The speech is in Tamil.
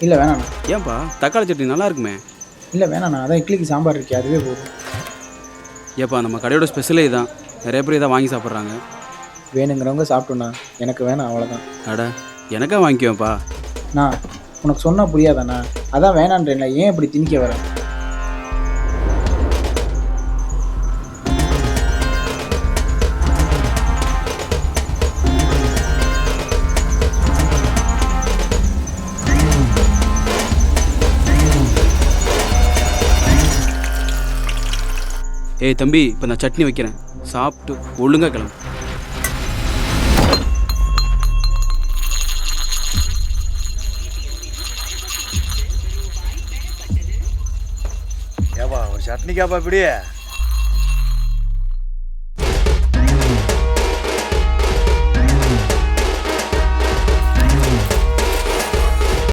இல்லை வேணாண்ணா. ஏன்பா தக்காளி சட்னி நல்லா இருக்குமே. இல்லை வேணாண்ணா, அதான் இட்லிக்கு சாம்பார் இருக்கே அதுவே போதும். ஏப்பா நம்ம கடையோட ஸ்பெஷலே இதான். நிறைய பேர் இதான் வாங்கி சாப்பிட்றாங்க. வேணுங்கிறவங்க சாப்பிட்டோண்ணா, எனக்கு வேணாம் அவ்வளோதான். அட எனக்கா வாங்கிக்குவேன்ப்பா. நான் உனக்கு சொன்னால் புரியாதாண்ணா, அதான் வேணான்றேன்ல, ஏன் இப்படி திணிக்க வர? ஏய் தம்பி, இப்போ நான் சட்னி வைக்கிறேன், சாப்பிட்டு ஒழுங்கா கிளம்பு. ஏப்பா ஒரு சட்னிக்காப்பா இப்படி